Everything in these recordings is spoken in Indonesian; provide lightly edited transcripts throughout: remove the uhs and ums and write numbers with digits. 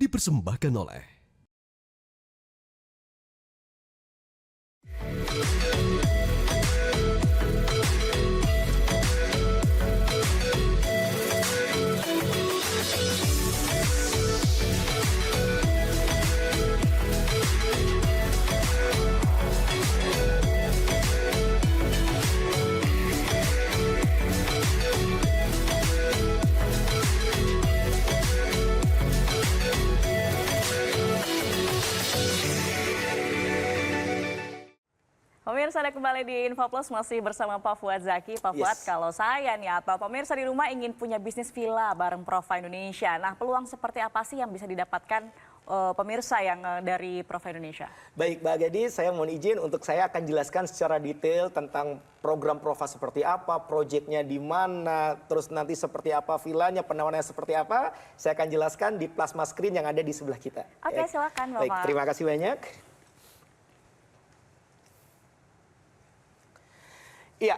dipersembahkan oleh Pemirsa, ada kembali di Info Plus masih bersama Pak Fuad Zaki. Pak Fuad, kalau saya nih atau pemirsa di rumah ingin punya bisnis villa bareng Prova Indonesia. Nah, peluang seperti apa sih yang bisa didapatkan pemirsa yang dari Prova Indonesia? Baik, Mbak Gadi, saya mohon izin untuk saya akan jelaskan secara detail tentang program Prova seperti apa, proyeknya di mana, terus nanti seperti apa villanya, penawarannya seperti apa. Saya akan jelaskan di plasma screen yang ada di sebelah kita. Oke, silakan Bapak. Baik, terima kasih banyak. Iya,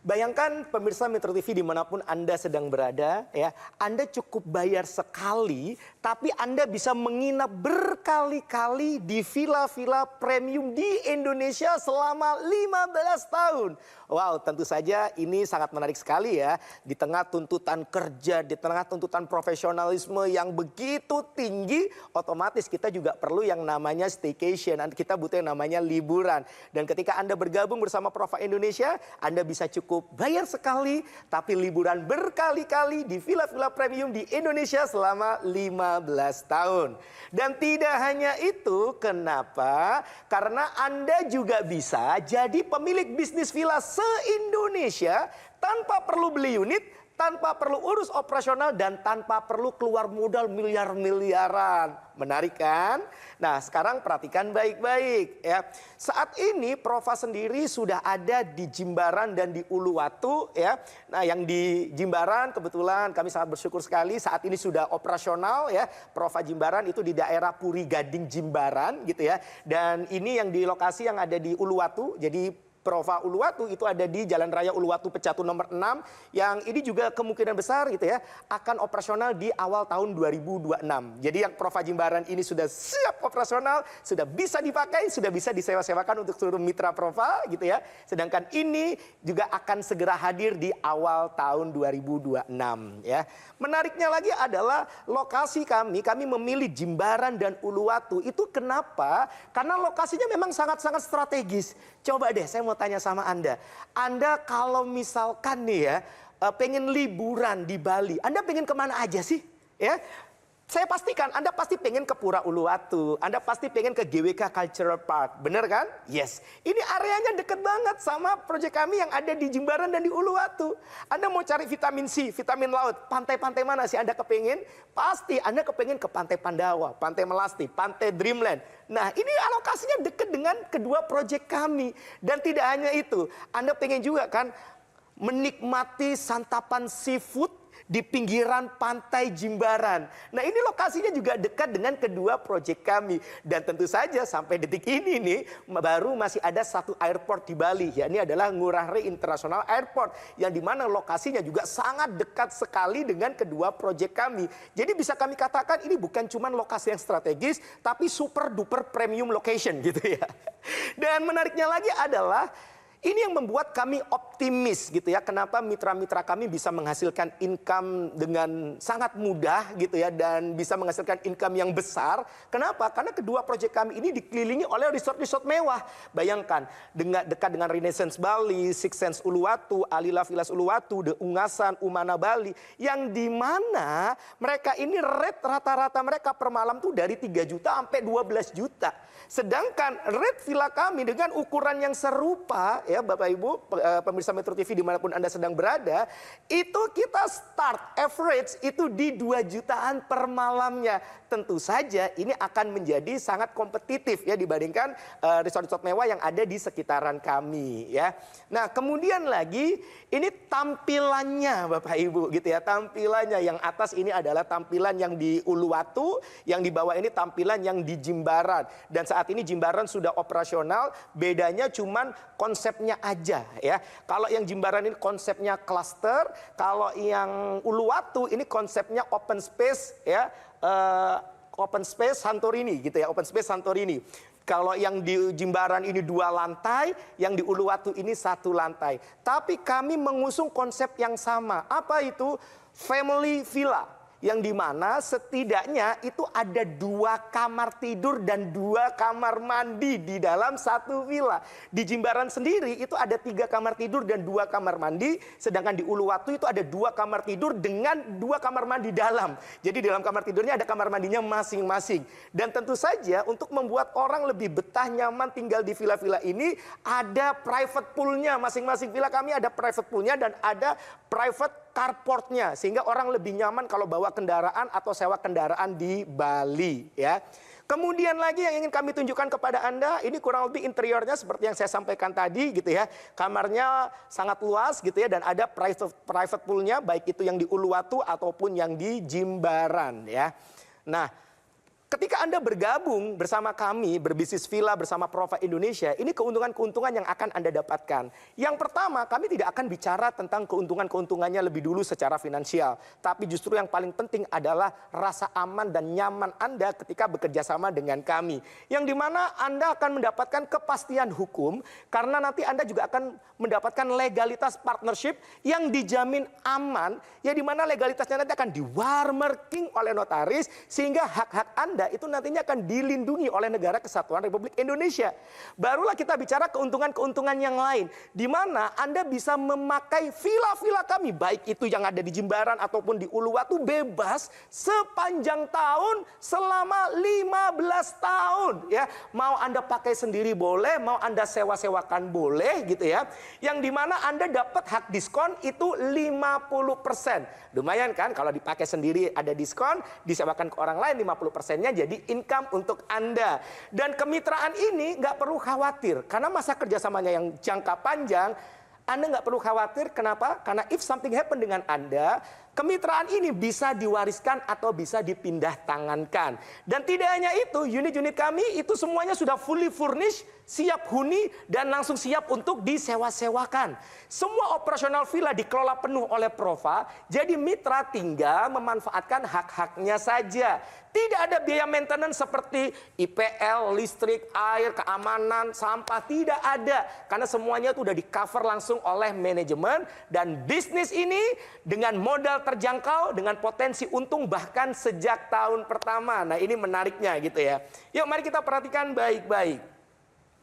bayangkan pemirsa Metro TV dimanapun Anda sedang berada, ya, Anda cukup bayar sekali, tapi Anda bisa menginap berkali-kali di villa-villa premium di Indonesia selama 15 tahun. Wow, tentu saja ini sangat menarik sekali ya. Di tengah tuntutan kerja, di tengah tuntutan profesionalisme yang begitu tinggi, otomatis kita juga perlu yang namanya staycation. Kita butuh yang namanya liburan. Dan ketika Anda bergabung bersama Prova Indonesia, Anda bisa cukup bayar sekali, tapi liburan berkali-kali di villa-villa premium di Indonesia selama 15 tahun. Dan tidak hanya itu, kenapa? Karena Anda juga bisa jadi pemilik bisnis villa se-Indonesia tanpa perlu beli unit, tanpa perlu urus operasional, dan tanpa perlu keluar modal miliar-miliaran. Menarik kan? Nah, sekarang perhatikan baik-baik ya. Saat ini Prova sendiri sudah ada di Jimbaran dan di Uluwatu ya. Nah, yang di Jimbaran kebetulan kami sangat bersyukur sekali saat ini sudah operasional ya. Prova Jimbaran itu di daerah Puri Gading Jimbaran gitu ya. Dan ini yang di lokasi yang ada di Uluwatu. Jadi Prova Uluwatu itu ada di Jalan Raya Uluwatu Pecatu nomor 6 yang ini juga kemungkinan besar gitu ya akan operasional di awal tahun 2026. Jadi yang Prova Jimbaran ini sudah siap operasional, sudah bisa dipakai, sudah bisa disewa-sewakan untuk seluruh mitra Prova gitu ya. Sedangkan ini juga akan segera hadir di awal tahun 2026 ya. Menariknya lagi adalah lokasi kami memilih Jimbaran dan Uluwatu. Itu kenapa? Karena lokasinya memang sangat-sangat strategis. Coba deh saya mau tanya sama Anda. Anda kalau misalkan nih ya, pengen liburan di Bali, Anda pengen kemana aja sih? Ya, saya pastikan Anda pasti pengen ke Pura Uluwatu, Anda pasti pengen ke GWK Cultural Park, bener kan? Yes, ini areanya deket banget sama proyek kami yang ada di Jimbaran dan di Uluwatu. Anda mau cari vitamin C, vitamin laut, pantai-pantai mana sih Anda kepengen? Pasti Anda kepengen ke Pantai Pandawa, Pantai Melasti, Pantai Dreamland. Nah, ini alokasinya deket dengan kedua proyek kami. Dan tidak hanya itu, Anda pengen juga kan menikmati santapan seafood di pinggiran pantai Jimbaran. Nah, ini lokasinya juga dekat dengan kedua proyek kami. Dan tentu saja sampai detik ini nih baru masih ada satu airport di Bali. Ya, ini adalah Ngurah Rai International Airport yang dimana lokasinya juga sangat dekat sekali dengan kedua proyek kami. Jadi bisa kami katakan ini bukan cuma lokasi yang strategis, tapi super duper premium location gitu ya. Dan menariknya lagi adalah ini yang membuat kami optimis gitu ya. Kenapa mitra-mitra kami bisa menghasilkan income dengan sangat mudah gitu ya. Dan bisa menghasilkan income yang besar. Kenapa? Karena kedua proyek kami ini dikelilingi oleh resort-resort mewah. Bayangkan, dekat dengan Renaissance Bali, Six Sense Uluwatu, Alila Villas Uluwatu, The Ungasan, Umana Bali. Yang dimana mereka ini rate rata-rata mereka per malam tuh dari 3 juta sampai 12 juta. Sedangkan rate villa kami dengan ukuran yang serupa, ya Bapak Ibu, pemirsa Metro TV dimanapun Anda sedang berada, itu kita start average itu di 2 jutaan per malamnya. Tentu saja ini akan menjadi sangat kompetitif ya dibandingkan resort-resort mewah yang ada di sekitaran kami ya. Nah, kemudian lagi ini tampilannya Bapak Ibu gitu ya. Tampilannya yang atas ini adalah tampilan yang di Uluwatu, yang di bawah ini tampilan yang di Jimbaran. Dan saat ini Jimbaran sudah operasional, bedanya cuman konsepnya aja ya. Kalau yang Jimbaran ini konsepnya cluster, kalau yang Uluwatu ini konsepnya open space ya. open space Santorini gitu ya, open space Santorini. Kalau yang di Jimbaran ini 2 lantai, yang di Uluwatu ini 1 lantai. Tapi kami mengusung konsep yang sama. Apa itu? Family villa. Yang dimana setidaknya itu ada 2 kamar tidur dan 2 kamar mandi di dalam 1 villa. Di Jimbaran sendiri itu ada 3 kamar tidur dan 2 kamar mandi. Sedangkan di Uluwatu itu ada 2 kamar tidur dengan 2 kamar mandi dalam. Jadi di dalam kamar tidurnya ada kamar mandinya masing-masing. Dan tentu saja untuk membuat orang lebih betah nyaman tinggal di villa-villa ini, ada private poolnya. Masing-masing villa kami ada private poolnya dan ada private carportnya, sehingga orang lebih nyaman kalau bawa kendaraan atau sewa kendaraan di Bali ya. Kemudian lagi yang ingin kami tunjukkan kepada Anda, ini kurang lebih interiornya seperti yang saya sampaikan tadi gitu ya. Kamarnya sangat luas gitu ya, dan ada private poolnya, baik itu yang di Uluwatu ataupun yang di Jimbaran ya. Nah, ketika Anda bergabung bersama kami, berbisnis villa bersama Prova Indonesia, ini keuntungan-keuntungan yang akan Anda dapatkan. Yang pertama, kami tidak akan bicara tentang keuntungan-keuntungannya lebih dulu secara finansial. Tapi justru yang paling penting adalah rasa aman dan nyaman Anda ketika bekerja sama dengan kami. Yang dimana Anda akan mendapatkan kepastian hukum, karena nanti Anda juga akan mendapatkan legalitas partnership yang dijamin aman, ya dimana legalitasnya nanti akan di-watermarking oleh notaris, sehingga hak-hak Anda itu nantinya akan dilindungi oleh Negara Kesatuan Republik Indonesia. Barulah kita bicara keuntungan-keuntungan yang lain, di mana Anda bisa memakai villa-villa kami, baik itu yang ada di Jimbaran ataupun di Uluwatu, bebas sepanjang tahun selama 15 tahun ya. Mau Anda pakai sendiri boleh, mau Anda sewa-sewakan boleh gitu ya. Yang dimana Anda dapat hak diskon itu 50%. Lumayan kan kalau dipakai sendiri ada diskon, disewakan ke orang lain 50%-nya jadi income untuk Anda. Dan kemitraan ini nggak perlu khawatir, karena masa kerjasamanya yang jangka panjang. Anda nggak perlu khawatir, kenapa? Karena if something happen dengan Anda, kemitraan ini bisa diwariskan atau bisa dipindah tangankan. Dan tidak hanya itu, unit-unit kami itu semuanya sudah fully furnished, siap huni, dan langsung siap untuk disewa-sewakan. Semua operasional villa dikelola penuh oleh Prova, jadi mitra tinggal memanfaatkan hak-haknya saja. Tidak ada biaya maintenance seperti IPL, listrik, air, keamanan, sampah, tidak ada. Karena semuanya itu udah di cover langsung oleh manajemen, dan bisnis ini dengan modal terjangkau, dengan potensi untung bahkan sejak tahun pertama. Nah, ini menariknya gitu ya. Yuk mari kita perhatikan baik-baik.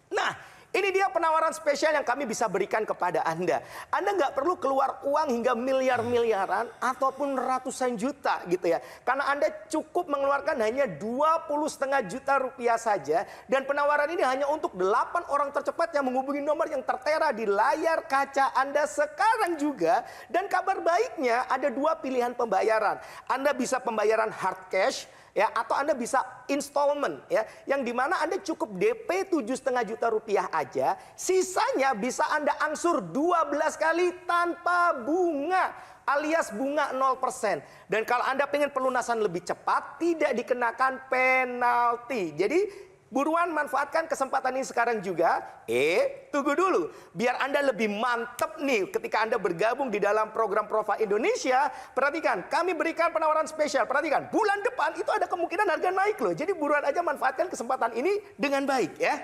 Nah, ini dia penawaran spesial yang kami bisa berikan kepada Anda. Anda nggak perlu keluar uang hingga miliar-miliaran ataupun ratusan juta gitu ya. Karena Anda cukup mengeluarkan hanya 20,5 juta rupiah saja. Dan penawaran ini hanya untuk 8 orang tercepat yang menghubungi nomor yang tertera di layar kaca Anda sekarang juga. Dan kabar baiknya ada 2 pilihan pembayaran. Anda bisa pembayaran hard cash, ya, atau Anda bisa installment ya, yang dimana Anda cukup DP 7,5 juta rupiah aja, sisanya bisa Anda angsur 12 kali tanpa bunga, alias bunga 0%. Dan kalau Anda pengen pelunasan lebih cepat, tidak dikenakan penalti. Jadi buruan manfaatkan kesempatan ini sekarang juga. Tunggu dulu. Biar Anda lebih mantep nih ketika Anda bergabung di dalam program Prova Indonesia. Perhatikan, kami berikan penawaran spesial. Perhatikan, bulan depan itu ada kemungkinan harga naik loh. Jadi buruan aja manfaatkan kesempatan ini dengan baik ya.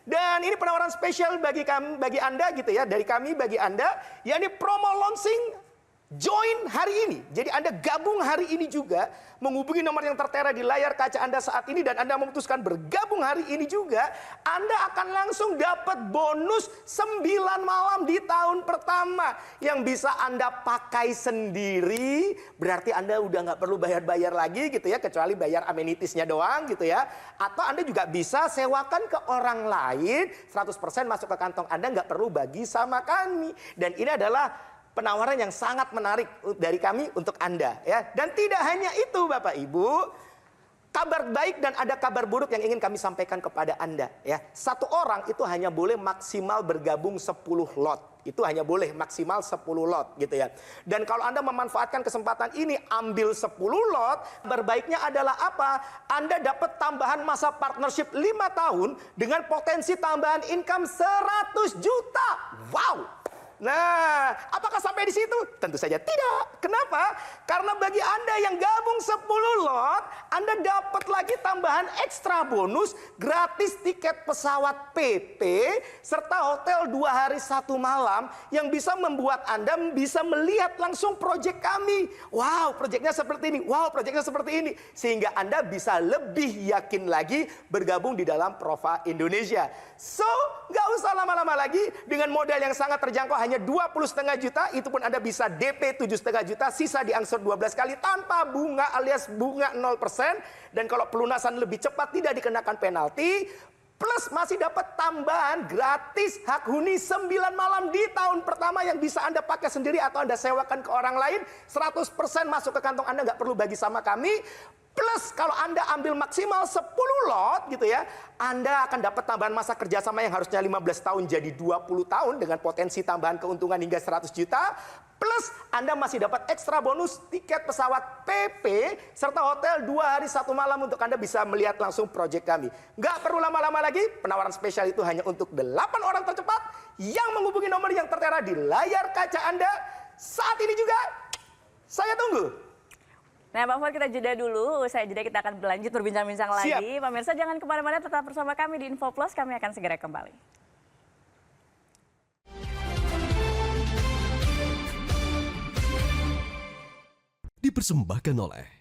Dan ini penawaran spesial bagi kami, bagi Anda gitu ya. Dari kami bagi Anda, yakni promo launching join hari ini. Jadi Anda gabung hari ini juga, menghubungi nomor yang tertera di layar kaca Anda saat ini, dan Anda memutuskan bergabung hari ini juga, Anda akan langsung dapat bonus 9 malam di tahun pertama yang bisa Anda pakai sendiri. Berarti Anda udah nggak perlu bayar-bayar lagi gitu ya, kecuali bayar amenitiesnya doang gitu ya. Atau Anda juga bisa sewakan ke orang lain, 100% masuk ke kantong Anda, nggak perlu bagi sama kami. Dan ini adalah penawaran yang sangat menarik dari kami untuk Anda ya. Dan tidak hanya itu Bapak Ibu, kabar baik dan ada kabar buruk yang ingin kami sampaikan kepada Anda ya. Satu orang itu hanya boleh maksimal bergabung 10 lot. Itu hanya boleh maksimal 10 lot gitu ya. Dan kalau Anda memanfaatkan kesempatan ini, ambil 10 lot, kabar baiknya adalah apa? Anda dapat tambahan masa partnership 5 tahun dengan potensi tambahan income 100 juta. Wow! Nah, apakah sampai di situ? Tentu saja tidak. Kenapa? Karena bagi Anda yang gabung 10 lot, Anda dapat lagi tambahan ekstra bonus, gratis tiket pesawat PP, serta hotel 2 hari 1 malam yang bisa membuat Anda bisa melihat langsung proyek kami. Wow, proyeknya seperti ini. Wow, proyeknya seperti ini. Sehingga Anda bisa lebih yakin lagi bergabung di dalam Prova Indonesia. So, nggak usah lama-lama lagi dengan modal yang sangat terjangkau hanya 20,5 juta. Itu pun Anda bisa DP 7,5 juta, sisa diangsur 12 kali tanpa bunga alias bunga 0%. Dan kalau pelunasan lebih cepat tidak dikenakan penalti. Plus masih dapat tambahan gratis hak huni 9 malam di tahun pertama yang bisa Anda pakai sendiri atau Anda sewakan ke orang lain. 100% masuk ke kantong Anda, nggak perlu bagi sama kami. Plus kalau Anda ambil maksimal 10 lot gitu ya, Anda akan dapat tambahan masa kerjasama yang harusnya 15 tahun jadi 20 tahun dengan potensi tambahan keuntungan hingga 100 juta. Plus Anda masih dapat ekstra bonus tiket pesawat PP serta hotel 2 hari 1 malam untuk Anda bisa melihat langsung proyek kami. Nggak perlu lama-lama lagi, penawaran spesial itu hanya untuk 8 orang tercepat yang menghubungi nomor yang tertera di layar kaca Anda. Saat ini juga, saya tunggu. Nah, Pak Fuad, kita jeda dulu. Usai jeda kita akan berlanjut berbincang-bincang lagi. Pemirsa jangan kemana-mana, tetap bersama kami di Info Plus. Kami akan segera kembali. Dipersembahkan oleh